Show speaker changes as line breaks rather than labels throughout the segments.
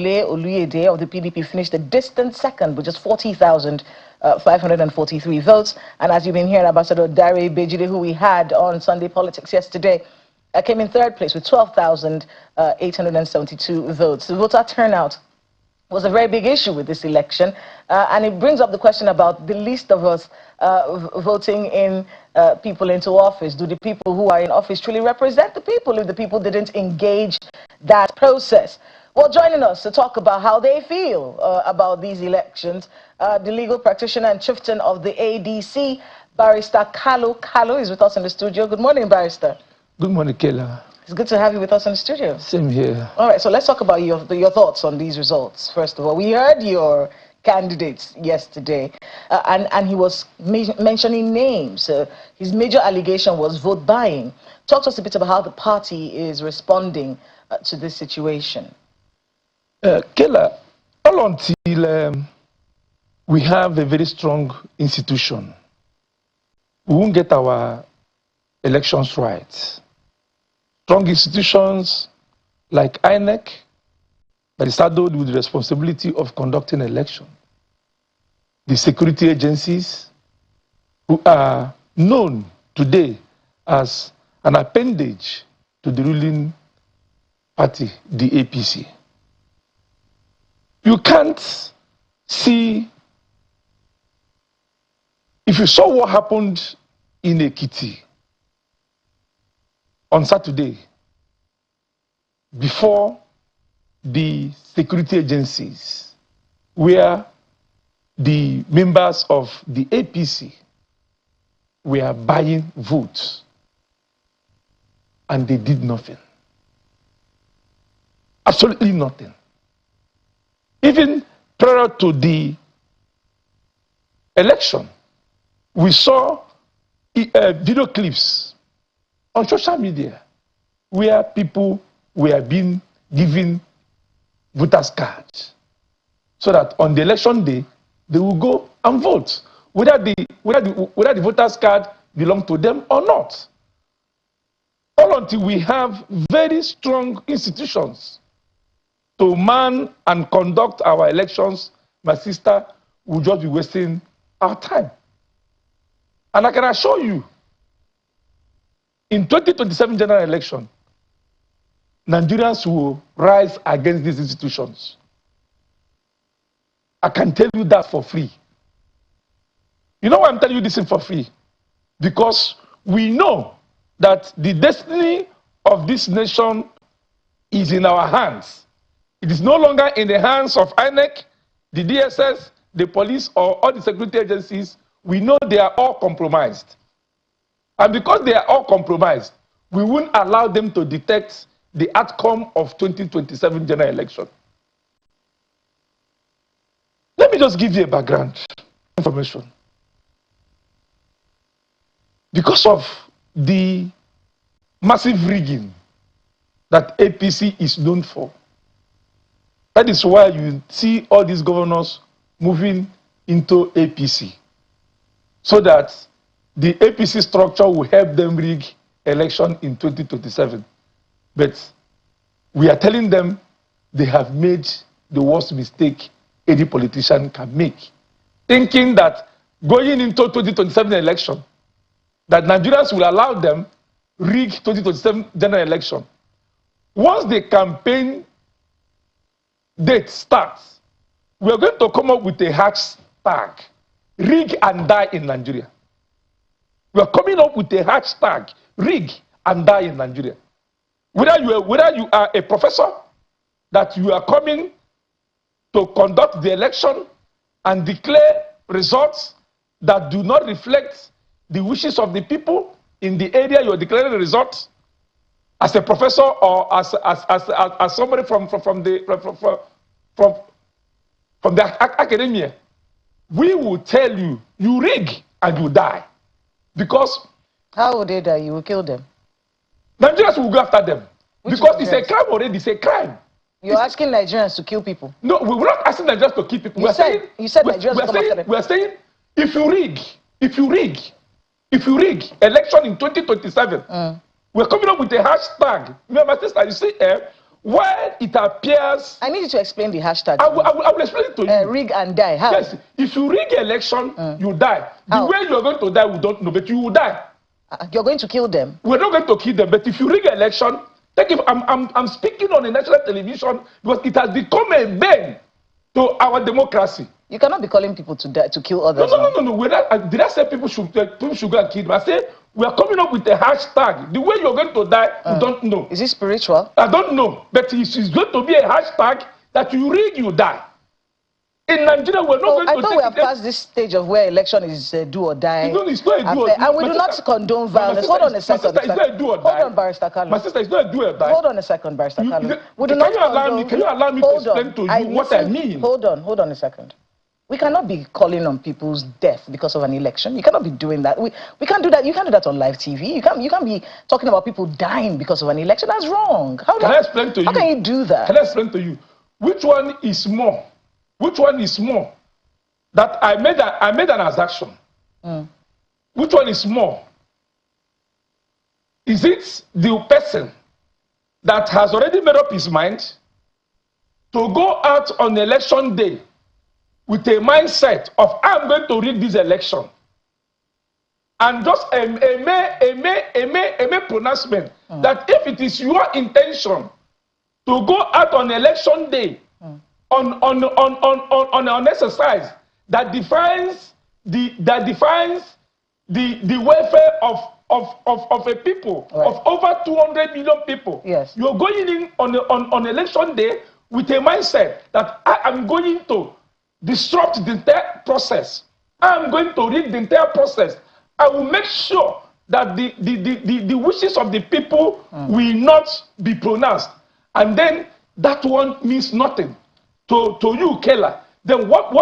Wole Oluyede of the PDP finished a distant second with just 40,543 votes. And as you've been hearing, Ambassador Dare Bejide, who we had on Sunday Politics yesterday, came in third place with 12,872 votes. The voter turnout was a very big issue with this election, and it brings up the question about the least of us voting in people into office. Do the people who are in office truly represent the people if the people didn't engage that process? Well, joining us to talk about how they feel about these elections, the legal practitioner and chieftain of the ADC, Barrister Kalu. Kalu is with us in the studio. Good morning, Barrister.
Good morning, Kayla.
It's good to have you with us in the studio.
Same here.
All right, so let's talk about your thoughts on these results. First of all, we heard your candidates yesterday, and he was mentioning names. His major allegation was vote buying. Talk to us a bit about how the party is responding to this situation.
Kayla, all until we have a very strong institution, we won't get our elections right. Strong institutions like INEC that is saddled with the responsibility of conducting election. The security agencies who are known today as an appendage to the ruling party, the APC. You can't see, if you saw what happened in Ekiti on Saturday, before the security agencies, where the members of the APC were buying votes, and they did nothing. Absolutely nothing. Even prior to the election, we saw video clips on social media where people were being given voters' cards so that on the election day they will go and vote, whether the voters' card belong to them or not. All until we have very strong institutions to man and conduct our elections, my sister, will just be wasting our time. And I can assure you, in 2027 general election, Nigerians will rise against these institutions. I can tell you that for free. You know why I'm telling you this for free? Because we know that the destiny of this nation is in our hands. It is no longer in the hands of INEC, the DSS, the police, or all the security agencies. We know they are all compromised. And because they are all compromised, we won't allow them to detect the outcome of 2027 general election. Let me just give you a background information. Because of the massive rigging that APC is known for, that is why you see all these governors moving into APC, so that the APC structure will help them rig election in 2027. But we are telling them they have made the worst mistake any politician can make, thinking that going into 2027 election, that Nigerians will allow them rig 2027 general election. Once the campaign date starts, we are going to come up with a hashtag, rig and die in Nigeria. We are coming up with a hashtag, rig and die in Nigeria. Whether you are a professor, that you are coming to conduct the election and declare results that do not reflect the wishes of the people in the area you are declaring the results, as a professor or as somebody from the academia, we will tell you, you rig and you die. Because
how would they die? You will kill them.
Nigerians will go after them. Because it's a crime already, it's a crime.
You're asking Nigerians to kill people?
No, we're not asking Nigerians to kill people.
You said Nigerians will come after them.
We're saying, if you rig election in 2027, we're coming up with a hashtag. Remember, sister, you see, Why it appears...
I need you to explain the hashtag.
I will explain it to you.
Rig and die. How?
Yes, if you rig election, you die.
How?
The way you're going to die, we don't know, but you will die.
You're going to kill them?
We're not going to kill them, but if you rig election, I'm speaking on the national television because it has become a bane to our democracy.
You cannot be calling people to die, to kill others.
No. Did I say people should go and kill them? I said we are coming up with a hashtag. The way you're going to die, we don't know.
Is it spiritual?
I don't know, but it's going to be a hashtag that you rig, you die. In Nigeria, we're not going to
I thought we have passed this stage of where election is do or die.
It's not a do or die.
And we do not condone violence. Hold on a second.
It's not a do or die.
Hold on, Barrister Kalu.
My sister, it's not a do or die.
Hold on a second, Barrister Kalu.
Can you allow me to explain to you what I mean?
Hold on a second. We cannot be calling on people's death because of an election. You cannot be doing that. We can't do that. You can't do that on live TV. You can't be talking about people dying because of an election. That's wrong.
Can I explain to you?
How can you do that?
Can I explain to you? Which one is more? Which one is more? That I made an transaction. Which one is more? Is it the person that has already made up his mind to go out on election day with a mindset of I'm going to rig this election, and just a mere pronouncement that if it is your intention to go out on election day on an exercise that defines the welfare of a people, right, of over 200 million people.
Yes.
You're going in on election day with a mindset that I am going to disrupt the entire process. I am going to rig the entire process. I will make sure that the wishes of the people will not be pronounced. And then that one means nothing to you, Kela. Then what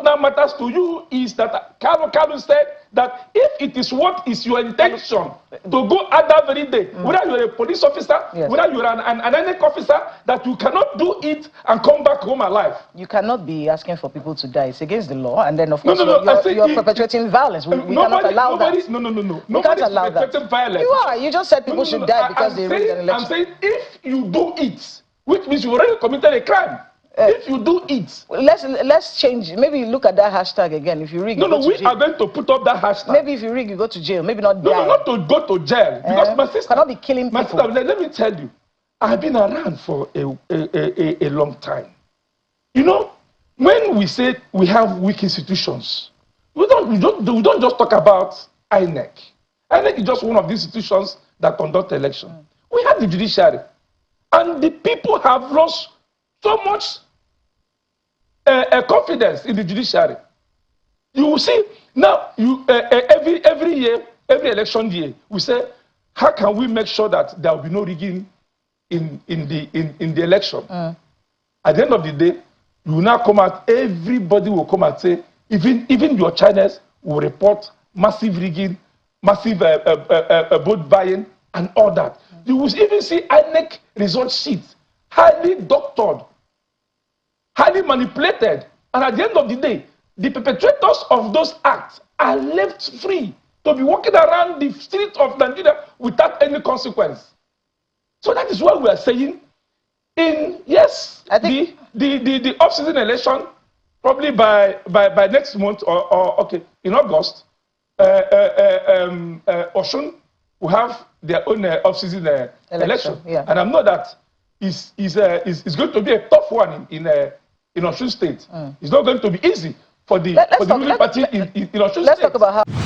now matters to you is that Kalu said that if it is what is your intention to go out that very day, whether you're a police officer,
yes,
whether you're an NNC officer, that you cannot do it and come back home alive.
You cannot be asking for people to die. It's against the law. And then, of course, you're perpetuating violence. We cannot allow that.
No.
We can't allow that.
Violence.
You are. You just said people should die because they rigged an election.
I'm saying if you do it, which means you already committed a crime. If you do it,
let's change. Maybe look at that hashtag again. If you rig,
we are going to put up that hashtag.
Maybe if you rig, you go to jail. Maybe not die.
No, not to go to jail, because my sister
cannot be killing people.
My sister, let me tell you, I've been around for a long time. You know, when we say we have weak institutions, we don't just talk about INEC. INEC is just one of the institutions that conduct election. We have the judiciary, and the people have lost so much confidence in the judiciary. You will see now. Every year, every election year, we say, how can we make sure that there will be no rigging in the election? At the end of the day, you will now come out. Everybody will come and say, even your channels will report massive rigging, massive vote buying, and all that. You will even see INEC result sheets, highly doctored, highly manipulated, and at the end of the day, the perpetrators of those acts are left free to be walking around the streets of Nigeria without any consequence. So that is what we are saying. I think the off-season election, probably by next month or in August, Osun will have their own off-season election.
Yeah.
And I know that it's going to be a tough one in Osun State. It's not going to be easy for the ruling party in Osun State.
Let's talk about how.